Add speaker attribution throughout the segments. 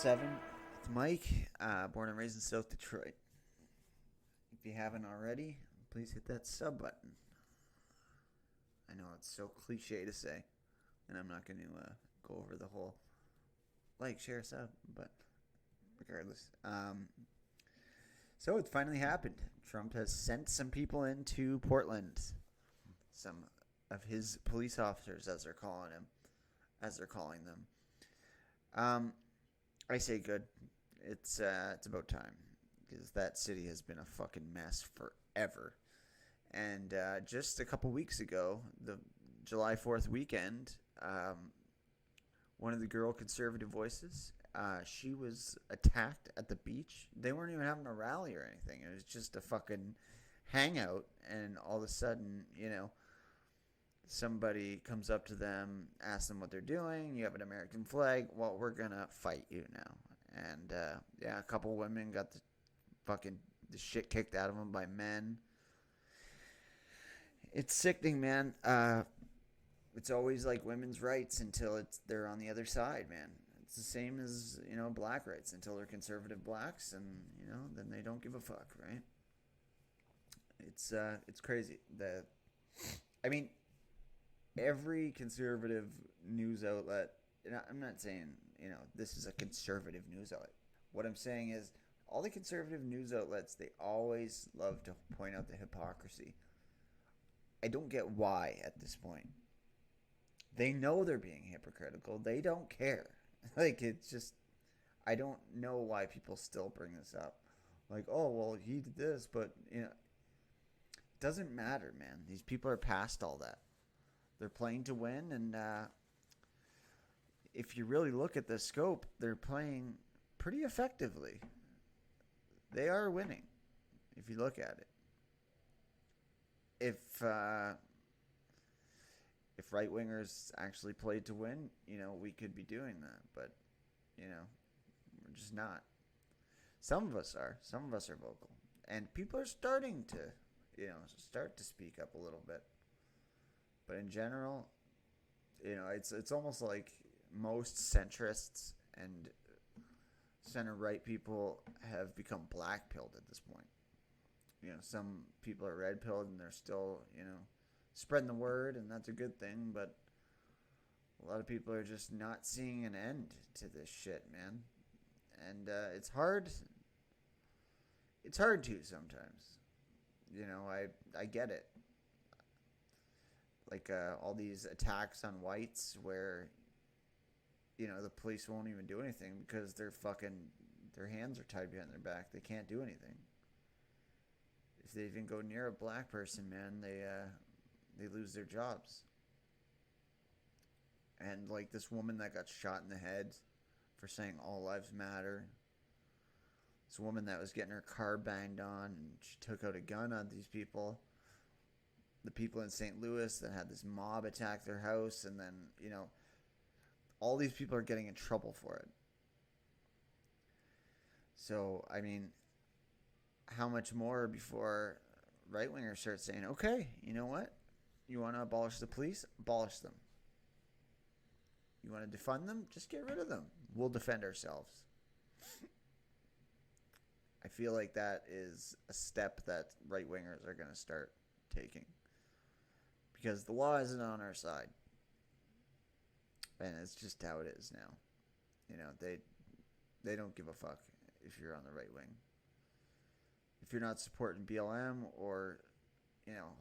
Speaker 1: 7 with Mike, born and raised in South Detroit. If you haven't already, please hit that sub button. I know it's so cliche to say, and I'm not going to go over the whole like, share, sub, but regardless. So it finally happened. Trump has sent some people into Portland. Some of his police officers, as they're calling them. I say good. It's about time, because that city has been a fucking mess forever. And just a couple weeks ago, the July 4th weekend, one of the girl conservative voices, she was attacked at the beach. They weren't even having a rally or anything. It was just a fucking hangout, and all of a sudden, somebody comes up to them, asks them what they're doing. You have an American flag. Well, we're gonna fight you now. And a couple women got the shit kicked out of them by men. It's sickening, man. It's always like women's rights until they're on the other side, man. It's the same as black rights until they're conservative blacks, and then they don't give a fuck, right? It's crazy. Every conservative news outlet, and I'm not saying, this is a conservative news outlet. What I'm saying is all the conservative news outlets, they always love to point out the hypocrisy. I don't get why at this point. They know they're being hypocritical. They don't care. It's just, I don't know why people still bring this up. Like, oh, well, he did this, but, it doesn't matter, man. These people are past all that. They're playing to win, and if you really look at the scope, they're playing pretty effectively. They are winning, if you look at it. If right-wingers actually played to win, we could be doing that, but, we're just not. Some of us are. Some of us are vocal. And people are starting to, start to speak up a little bit. But in general, it's almost like most centrists and center-right people have become black-pilled at this point. Some people are red-pilled and they're still, spreading the word, and that's a good thing, but a lot of people are just not seeing an end to this shit, man. And it's hard. It's hard to sometimes. I get it. Like all these attacks on whites where, the police won't even do anything because their hands are tied behind their back. They can't do anything. If they even go near a black person, man, they lose their jobs. And like this woman that got shot in the head for saying all lives matter. This woman that was getting her car banged on, and she took out a gun on these people. The people in St. Louis that had this mob attack their house, and then, all these people are getting in trouble for it. So, how much more before right-wingers start saying, okay, you know what? You want to abolish the police? Abolish them. You want to defund them? Just get rid of them. We'll defend ourselves. I feel like that is a step that right-wingers are going to start taking. Because the law isn't on our side. And it's just how it is now. They don't give a fuck if you're on the right wing. If you're not supporting BLM or,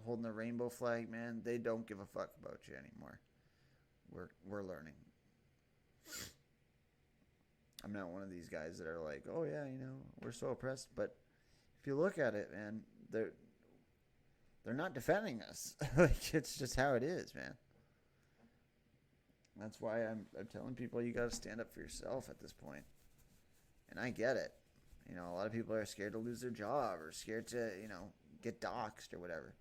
Speaker 1: holding the rainbow flag, man, they don't give a fuck about you anymore. We're learning. I'm not one of these guys that are like, oh yeah, we're so oppressed. But if you look at it, man, they're not defending us. It's just how it is, man. That's why I'm telling people you got to stand up for yourself at this point. And I get it. A lot of people are scared to lose their job or scared to, get doxxed or whatever.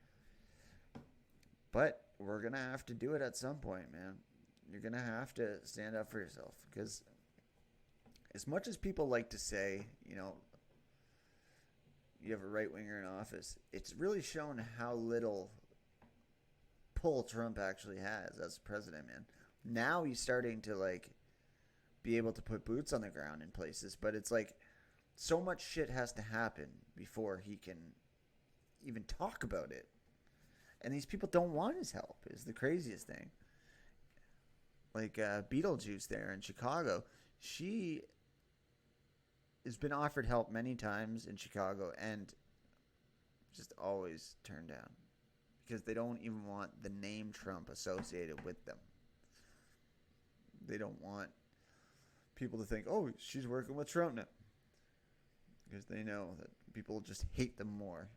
Speaker 1: But we're going to have to do it at some point, man. You're going to have to stand up for yourself. Because as much as people like to say, you have a right-winger in office, it's really shown how little pull Trump actually has as president, man. Now he's starting to, be able to put boots on the ground in places, but it's like so much shit has to happen before he can even talk about it. And these people don't want his help is the craziest thing. Like Beetlejuice there in Chicago, she has been offered help many times in Chicago and just always turned down because they don't even want the name Trump associated with them. They don't want people to think, oh, she's working with Trump now, because they know that people just hate them more.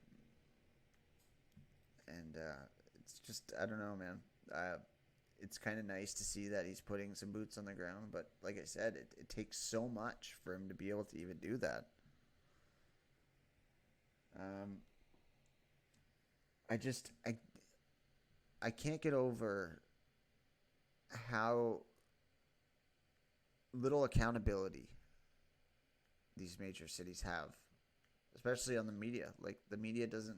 Speaker 1: And it's just, I don't know, man. It's kind of nice to see that he's putting some boots on the ground, but like I said, it takes so much for him to be able to even do that. I can't get over how little accountability these major cities have, especially on the media. Like, the media doesn't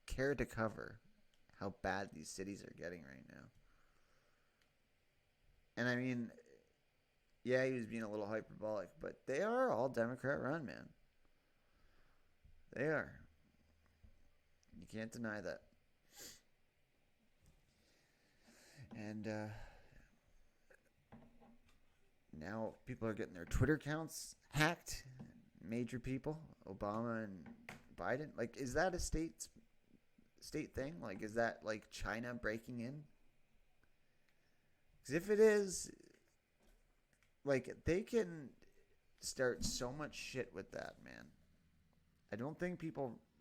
Speaker 1: care to cover how bad these cities are getting right now. And I mean, yeah, he was being a little hyperbolic, but they are all Democrat run, man. They are. You can't deny that. And now people are getting their Twitter accounts hacked. Major people, Obama and Biden. Like, is that a state thing? Like, is that like China breaking in? Because if it is, like, they can start so much shit with that, man. I don't think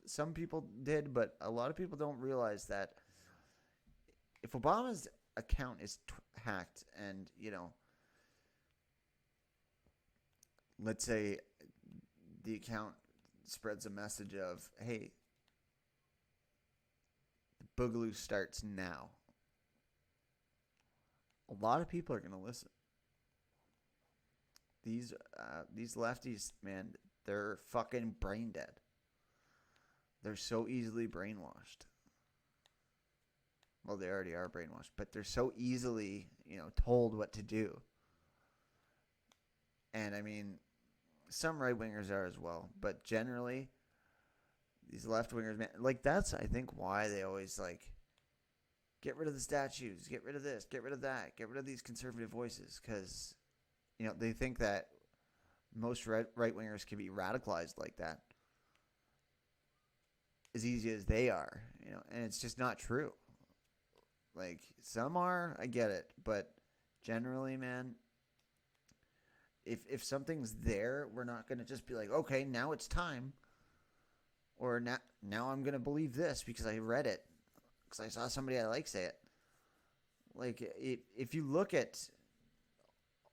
Speaker 1: some people did, but a lot of people don't realize that if Obama's account is hacked and, you know, let's say the account spreads a message of, hey, the boogaloo starts now. A lot of people are going to listen. These lefties, man, they're fucking brain dead. They're so easily brainwashed. Well, they already are brainwashed, but they're so easily, you know, told what to do. And I mean, some right-wingers are as well, but generally, these left-wingers, man, like, that's, I think, why they always, like, get rid of the statues, get rid of this, get rid of that, get rid of these conservative voices, because, you know, they think that most right-wingers can be radicalized like that as easy as they are, you know, and it's just not true. Like, some are, I get it, but generally, man, if something's there, we're not going to just be like, okay, now it's time, or now I'm going to believe this because I read it, because I saw somebody I like say it. Like, if you look at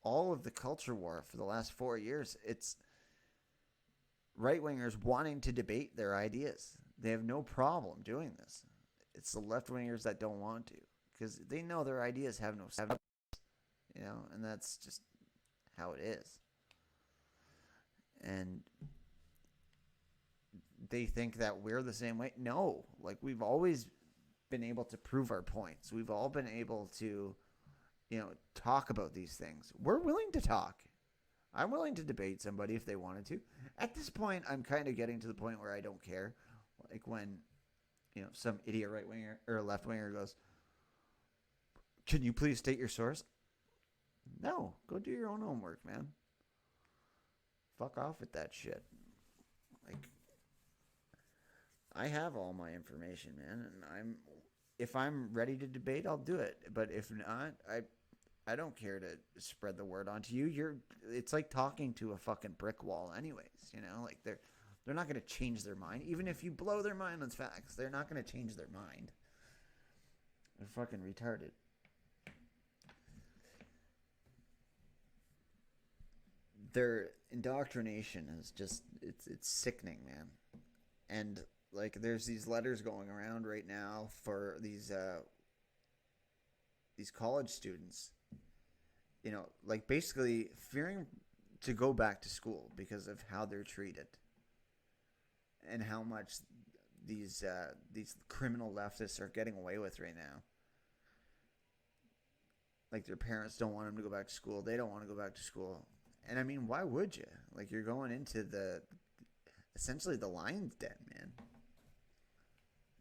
Speaker 1: all of the culture war for the last 4 years, it's right-wingers wanting to debate their ideas. They have no problem doing this. It's the left-wingers that don't want to, because they know their ideas have no substance, you know, and that's just how it is. And they think that we're the same way. No, like, we've always been able to prove our points. We've all been able to, you know, talk about these things. We're willing to talk. I'm willing to debate somebody if they wanted to. At this point, I'm kind of getting to the point where I don't care. Like, when, you know, some idiot right-winger or left-winger goes, can you please state your source? No, go do your own homework, man. Fuck off with that shit. Like, I have all my information, man, and if I'm ready to debate, I'll do it. But if not, I don't care to spread the word onto you. It's like talking to a fucking brick wall anyways, you know? Like, they're not going to change their mind. Even if you blow their mind on facts, they're not going to change their mind. They're fucking retarded. Their indoctrination is just, it's sickening, man. And, like, there's these letters going around right now for these college students, you know, like, basically fearing to go back to school because of how they're treated and how much these criminal leftists are getting away with right now. Like their parents don't want them to go back to school. They don't want to go back to school. And I mean, why would you? Like you're going into essentially the lion's den, man.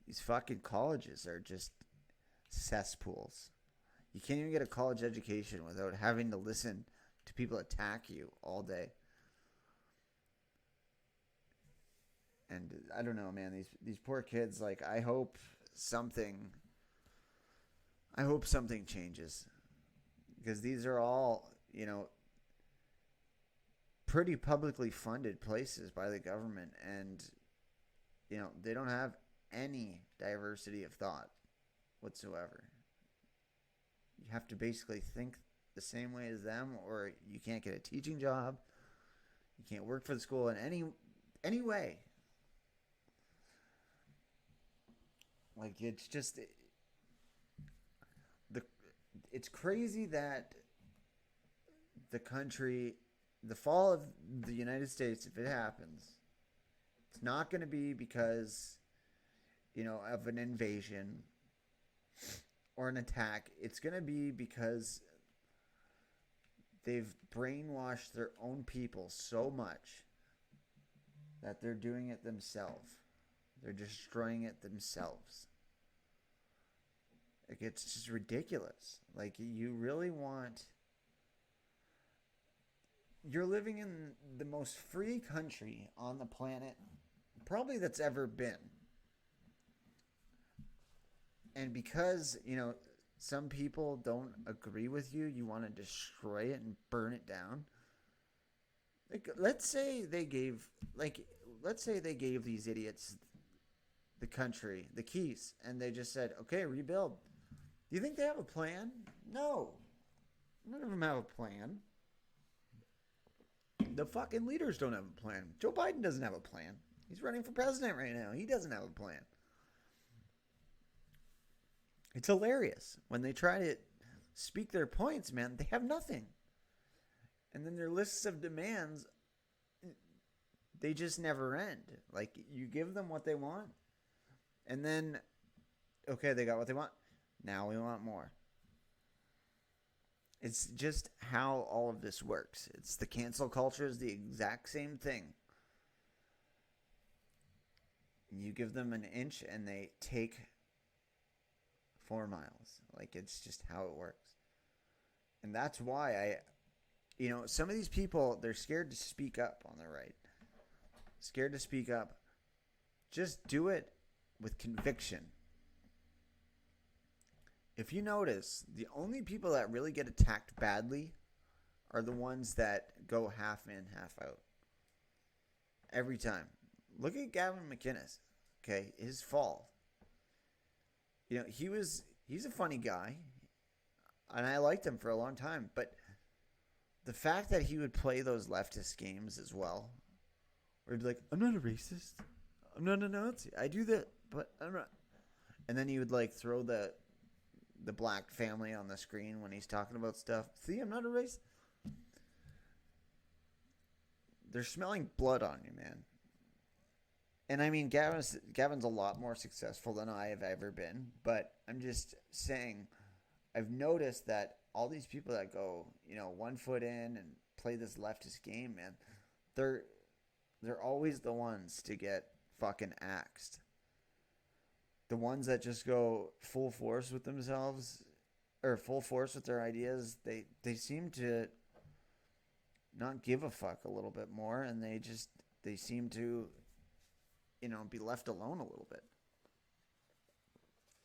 Speaker 1: These fucking colleges are just cesspools. You can't even get a college education without having to listen to people attack you all day. And I don't know, man. These poor kids. Like I hope something changes, because these are all, pretty publicly funded places by the government, and they don't have any diversity of thought whatsoever. You have to basically think the same way as them, or you can't get a teaching job. You can't work for the school in any way. Like it's just it's crazy that the fall of the United States, if it happens, it's not going to be because of an invasion or an attack. It's going to be because they've brainwashed their own people so much that they're doing it themselves. They're destroying it themselves. Like, it's just ridiculous. Like, you really want... You're living in the most free country on the planet, probably that's ever been. And because, some people don't agree with you, you want to destroy it and burn it down. Like, let's say they gave these idiots the country, the keys, and they just said, okay, rebuild. Do you think they have a plan? No. None of them have a plan. The fucking leaders don't have a plan. Joe Biden doesn't have a plan. He's running for president right now. He doesn't have a plan. It's hilarious. When they try to speak their points, man, they have nothing. And then their lists of demands, they just never end. Like, you give them what they want, and then, okay, they got what they want. Now we want more. It's just how all of this works. It's the cancel culture is the exact same thing. You give them an inch and they take 4 miles. Like, it's just how it works. And that's why some of these people, they're scared to speak up on the right. Scared to speak up. Just do it with conviction. If you notice, the only people that really get attacked badly are the ones that go half in, half out. Every time. Look at Gavin McInnes. Okay, his fall. He's a funny guy, and I liked him for a long time, but the fact that he would play those leftist games as well, where he'd be like, I'm not a racist. I'm not a Nazi. I do that, but I'm not. And then he would like throw the black family on the screen when he's talking about stuff. See, I'm not a racist. They're smelling blood on you, man. And I mean, Gavin's a lot more successful than I have ever been. But I'm just saying, I've noticed that all these people that go, 1 foot in and play this leftist game, man, they're always the ones to get fucking axed. The ones that just go full force with themselves, or full force with their ideas, they seem to not give a fuck a little bit more, and they seem to, be left alone a little bit.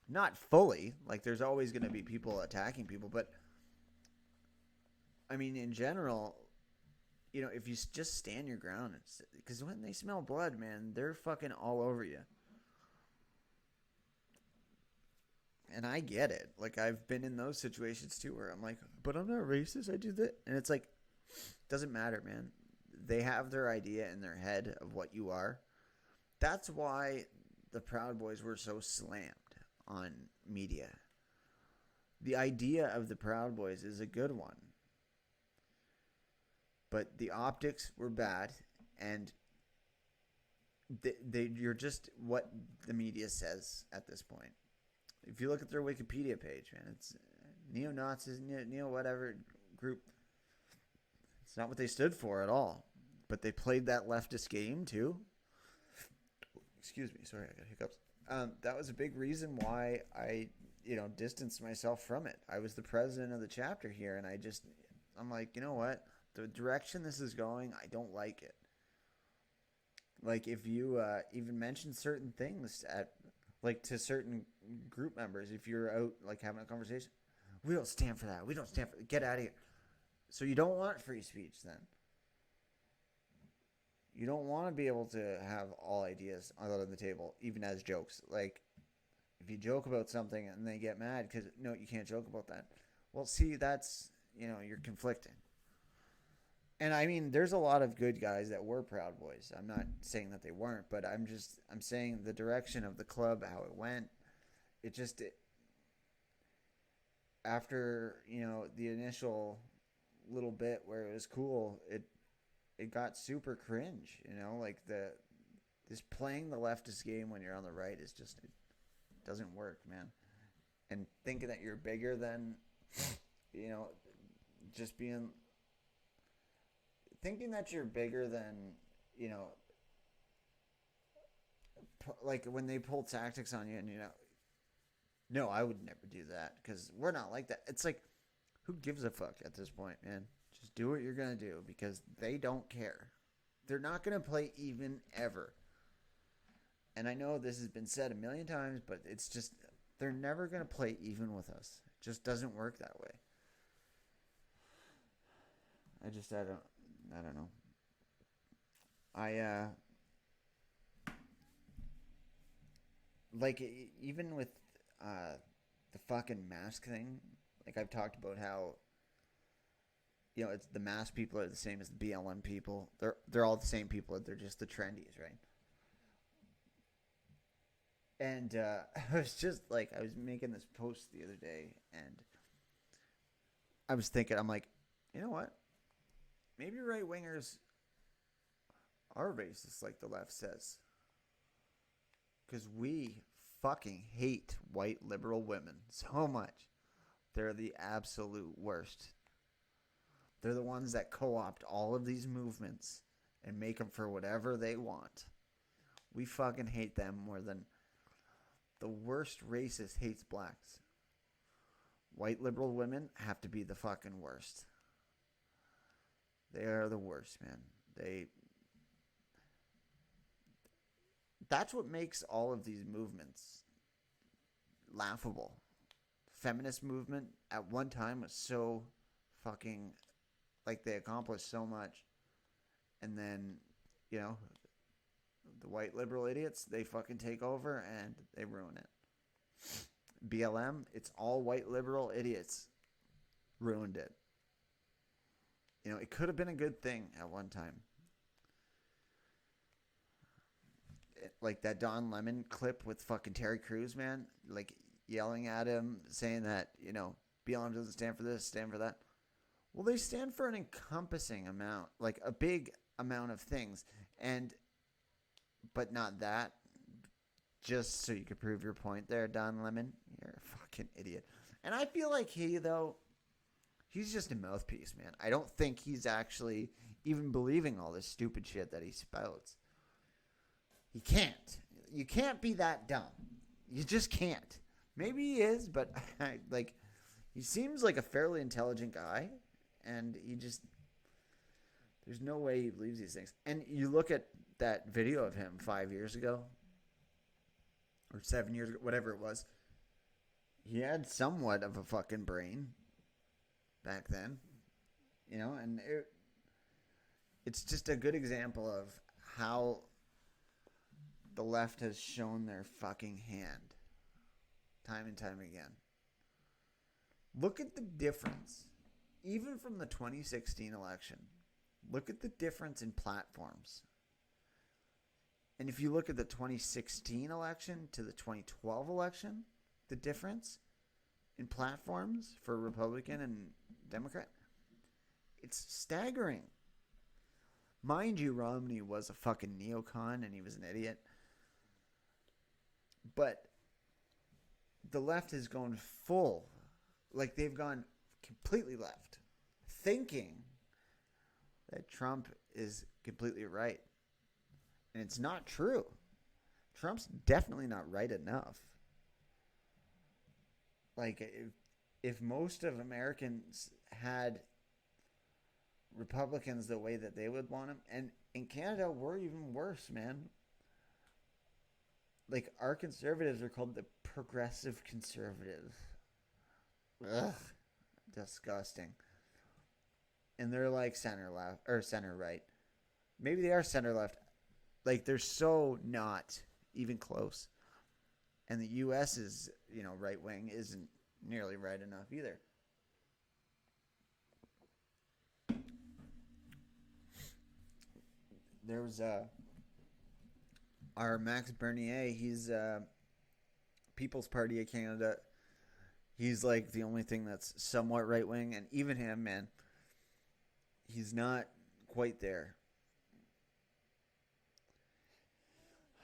Speaker 1: Not fully, like there's always going to be people attacking people, but I mean, in general, if you just stand your ground, because when they smell blood, man, they're fucking all over you. And I get it. Like, I've been in those situations too where I'm like, but I'm not racist. I do that. And it's like, doesn't matter, man. They have their idea in their head of what you are. That's why the Proud Boys were so slammed on media. The idea of the Proud Boys is a good one. But the optics were bad, and you're just what the media says at this point. If you look at their Wikipedia page, man, it's neo-Nazis, neo-whatever group. It's not what they stood for at all. But they played that leftist game too. Excuse me, sorry, I got hiccups. That was a big reason why I, distanced myself from it. I was the president of the chapter here, and I'm like, you know what? The direction this is going, I don't like it. Like, if you even mention certain things to certain group members, if you're out, like, having a conversation, we don't stand for that. We don't stand for it. Get out of here. So you don't want free speech then. You don't want to be able to have all ideas on the table, even as jokes. Like, if you joke about something and they get mad because, no, you can't joke about that. Well, see, that's, you're conflicting. And I mean, there's a lot of good guys that were Proud Boys. I'm not saying that they weren't, but I'm saying the direction of the club, how it went, after, the initial little bit where it was cool, it got super cringe, like this playing the leftist game when you're on the right is just, it doesn't work, man. And thinking that you're bigger than, just thinking that you're bigger than, like when they pull tactics on you and, no, I would never do that because we're not like that. It's like, who gives a fuck at this point, man? Just do what you're going to do because they don't care. They're not going to play even ever. And I know this has been said a million times, but it's just, they're never going to play even with us. It just doesn't work that way. I don't know. Like, even with the fucking mask thing, like I've talked about how, it's the mask people are the same as the BLM people. They're all the same people. They're just the trendies, right? And I was just like, I was making this post the other day, and I was thinking, I'm like, you know what? Maybe right wingers are racist, like the left says, because we fucking hate white liberal women so much. They're the absolute worst. They're the ones that co-opt all of these movements and make them for whatever they want. We fucking hate them more than the worst racist hates blacks. White liberal women have to be the fucking worst. They are the worst, man. That's what makes all of these movements laughable. Feminist movement at one time was so fucking, like, they accomplished so much, and then, the white liberal idiots, they fucking take over and they ruin it. BLM, it's all white liberal idiots ruined it. It could have been a good thing at one time. Like that Don Lemon clip with fucking Terry Crews, man, like yelling at him, saying that, BLM doesn't stand for this, stand for that. Well, they stand for an encompassing amount, like a big amount of things, but not that. Just so you could prove your point there, Don Lemon. You're a fucking idiot. And I feel like he's just a mouthpiece, man. I don't think he's actually even believing all this stupid shit that he spouts. He can't. You can't be that dumb. You just can't. Maybe he is, but he seems like a fairly intelligent guy, and there's no way he believes these things. And you look at that video of him 5 years ago, or 7 years ago, whatever it was. He had somewhat of a fucking brain back then, and it's just a good example of how the left has shown their fucking hand time and time again. Look at the difference, even from the 2016 election. Look at the difference in platforms. And if you look at the 2016 election to the 2012 election, the difference in platforms for Republican and Democrat, it's staggering. Mind you, Romney was a fucking neocon and he was an idiot. But the left has gone full Like they've gone completely left, thinking that Trump is completely right. And it's not true. Trump's definitely not right enough. Like, if most of Americans had Republicans the way that they would want them, and in Canada, we're even worse, man. Like, our conservatives are called the progressive conservatives. Ugh. Disgusting. And they're like center left, or center right. Maybe they are center left. Like, they're so not even close. And the U.S. is, right wing isn't nearly right enough either. There was our Max Bernier. He's People's Party of Canada. He's like the only thing that's somewhat right wing, and even him, man, he's not quite there.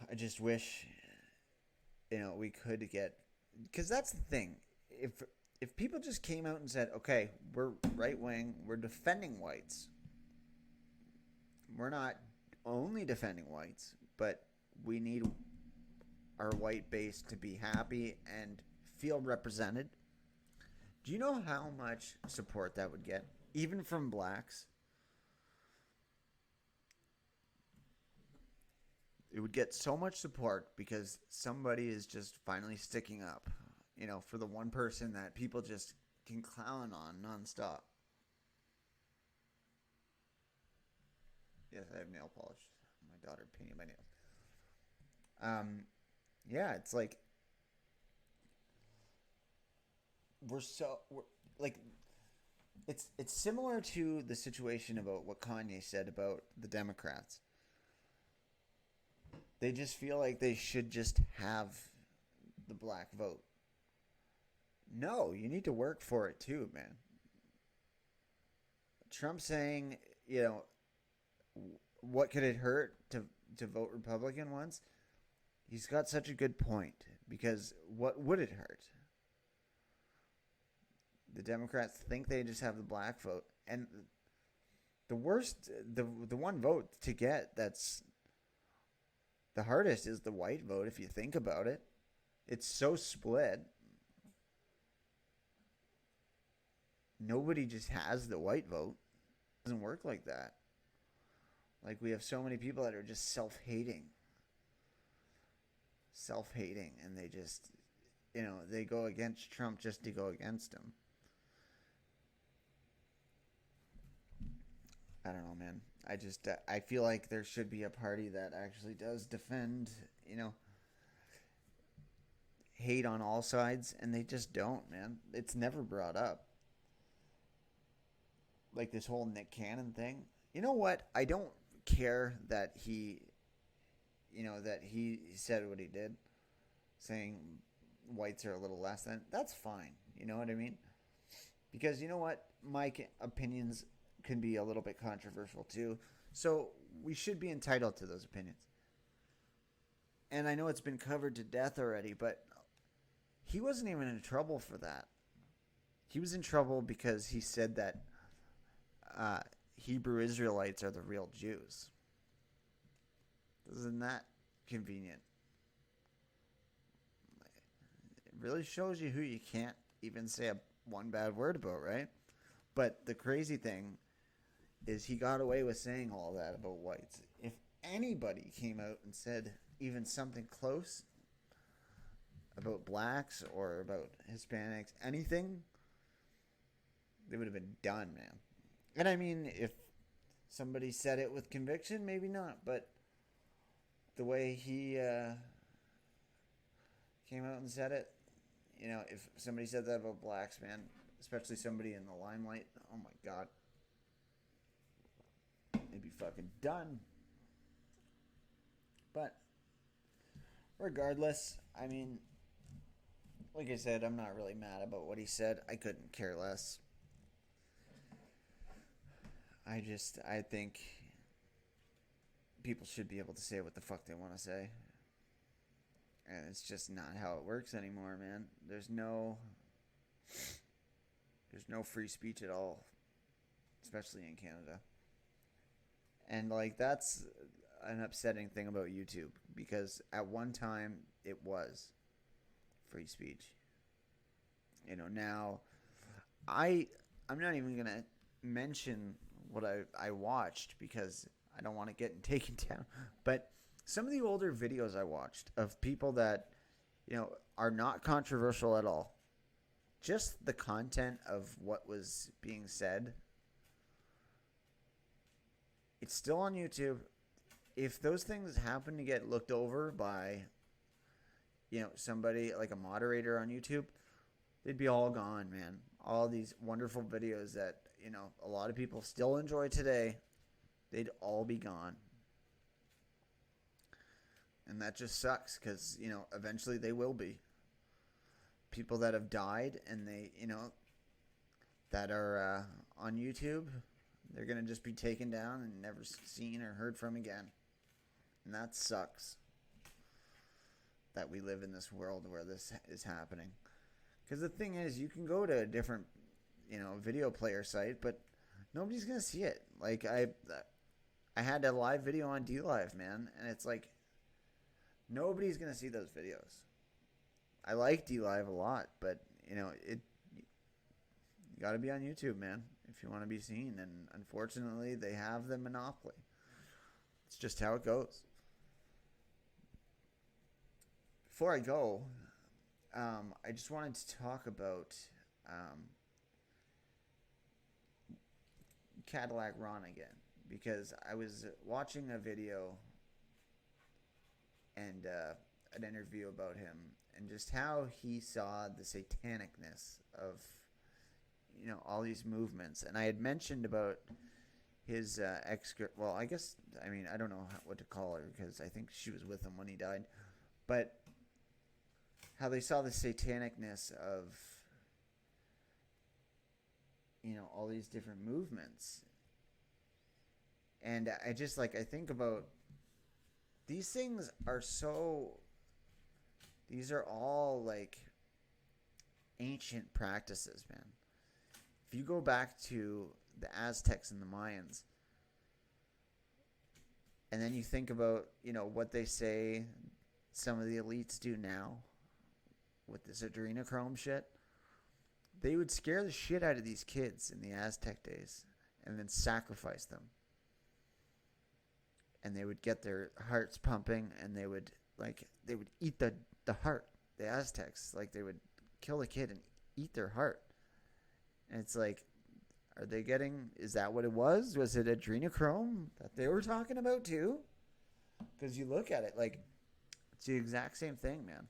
Speaker 1: I just wish, we could get, because that's the thing. If people just came out and said, okay, we're right wing, we're defending whites. We're not only defending whites, but we need our white base to be happy and feel represented. Do you know how much support that would get? Even from blacks? It would get so much support because somebody is just finally sticking up, for the one person that people just can clown on nonstop. Yes, I have nail polish. My daughter painted my nails. Yeah, it's like we're like it's similar to the situation about what Kanye said about the Democrats. They just feel like they should just have the black vote. No, you need to work for it too, man. Trump saying, what could it hurt to vote Republican once? He's got such a good point, because what would it hurt? The Democrats think they just have the black vote, and the worst, the one vote to get that's the hardest is the white vote, if you think about it. It's so split. Nobody just has the white vote. It doesn't work like that. Like, we have so many people that are just self-hating. And they just, they go against Trump just to go against him. I don't know, man. I feel like there should be a party that actually does defend, hate on all sides, and they just don't, man. It's never brought up. Like this whole Nick Kannon thing. You know what? I don't care that he said what he did, saying whites are a little less than. That's fine. You know what I mean? Because you know what? My opinions can be a little bit controversial too. So we should be entitled to those opinions. And I know it's been covered to death already, but he wasn't even in trouble for that. He was in trouble because he said that Hebrew Israelites are the real Jews. Isn't that convenient? It really shows you who you can't even say one bad word about, right? But the crazy thing is he got away with saying all that about whites. If anybody came out and said even something close about blacks or about Hispanics, anything, they would have been done, man. And I mean, if somebody said it with conviction, maybe not, but the way he came out and said it, if somebody said that about blacks, man, especially somebody in the limelight, oh my God, they'd be fucking done. But regardless, I mean, like I said, I'm not really mad about what he said. I couldn't care less. I think people should be able to say what the fuck they want to say. And it's just not how it works anymore, man. There's no There's no free speech at all, especially in Canada. And like that's an upsetting thing about YouTube because at one time it was free speech. Now I'm not even gonna mention what I watched because I don't want to get taken down. But some of the older videos I watched of people that are not controversial at all, just the content of what was being said, it's still on YouTube. If those things happen to get looked over by somebody like a moderator on YouTube, they'd be all gone, man. All these wonderful videos that a lot of people still enjoy today, they'd all be gone. And that just sucks because eventually they will be. People that have died and they that are on YouTube, they're gonna just be taken down and never seen or heard from again. And that sucks that we live in this world where this is happening. Because the thing is, you can go to a different, video player site, but nobody's going to see it. Like, I had a live video on DLive, man, and it's like, nobody's going to see those videos. I like DLive a lot, but, you got to be on YouTube, man, if you want to be seen. And unfortunately, they have the monopoly. It's just how it goes. Before I go, I just wanted to talk about Cadillac Ron again, because I was watching a video and an interview about him and just how he saw the satanicness of all these movements. And I had mentioned about his well, I don't know what to call her because I think she was with him when he died, but how they saw the satanicness of all these different movements. And I just I think about these things are these are all ancient practices, man. If you go back to the Aztecs and the Mayans, and then you think about what they say some of the elites do now with this adrenochrome shit, they would scare the shit out of these kids in the Aztec days and then sacrifice them. And they would get their hearts pumping and they would eat the heart. The Aztecs, they would kill the kid and eat their heart. And it's is that what it was? Was it adrenochrome that they were talking about too? Because you look at it, it's the exact same thing, man.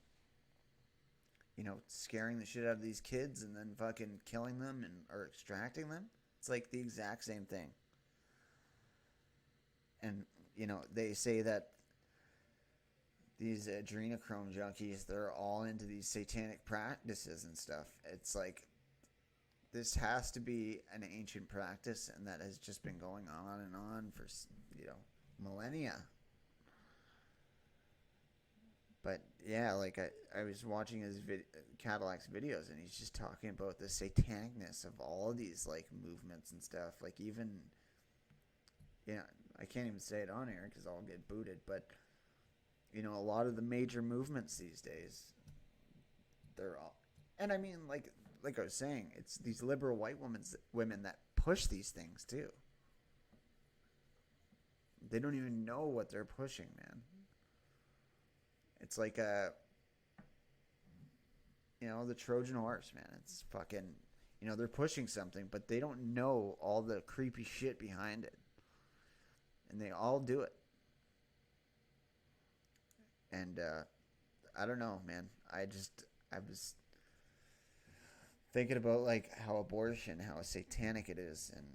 Speaker 1: Scaring the shit out of these kids and then fucking killing them or extracting them. It's the exact same thing. And, they say that these adrenochrome junkies, they're all into these satanic practices and stuff. It's this has to be an ancient practice, and that has just been going on and on for, millennia. But yeah, I was watching his Cadillac's videos, and he's just talking about the satanicness of all of these movements and stuff. Even, I can't even say it on here because I'll get booted. But a lot of the major movements these days, they're all, and I mean, like I was saying, it's these liberal white women that push these things too. They don't even know what they're pushing, man. It's the Trojan horse, man. It's fucking, they're pushing something, but they don't know all the creepy shit behind it. And they all do it. And, I don't know, man. I was thinking about, how abortion, how satanic it is, and,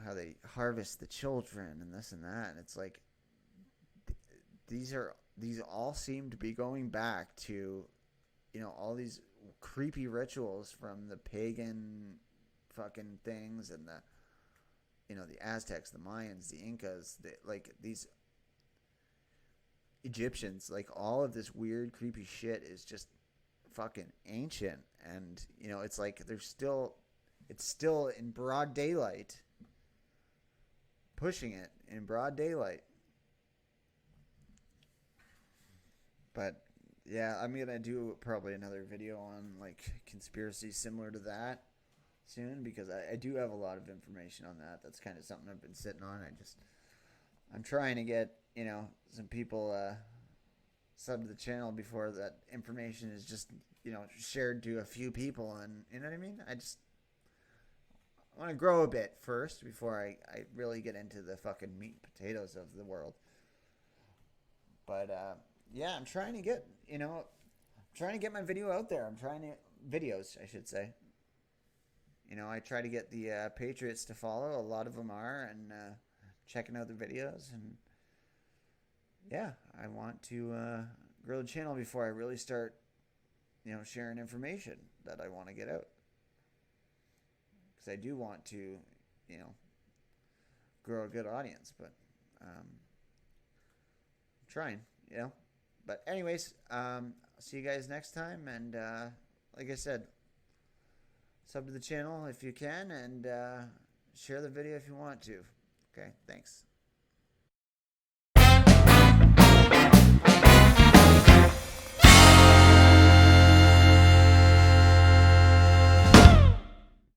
Speaker 1: how they harvest the children and this and that. And it's these all seem to be going back to, all these creepy rituals from the pagan fucking things and the, the Aztecs, the Mayans, the Incas, these Egyptians, all of this weird, creepy shit is just fucking ancient. And, it's they're still, it's still in broad daylight. Pushing it in broad daylight. But yeah, I'm gonna do probably another video on like conspiracies similar to that soon, because I do have a lot of information on that. That's kind of something I've been sitting on. I'm trying to get, some people sub to the channel before that information is just, shared to a few people, and you know what I mean? I want to grow a bit first before I really get into the fucking meat and potatoes of the world. But yeah, I'm trying to get, my video out there. Videos, I should say. I try to get the Patriots to follow. A lot of them are, and checking out the videos. And yeah, I want to grow the channel before I really start, sharing information that I want to get out. Because I do want to, grow a good audience, but I'm trying, But anyways, see you guys next time, and like I said, sub to the channel if you can, and share the video if you want to. Okay, thanks.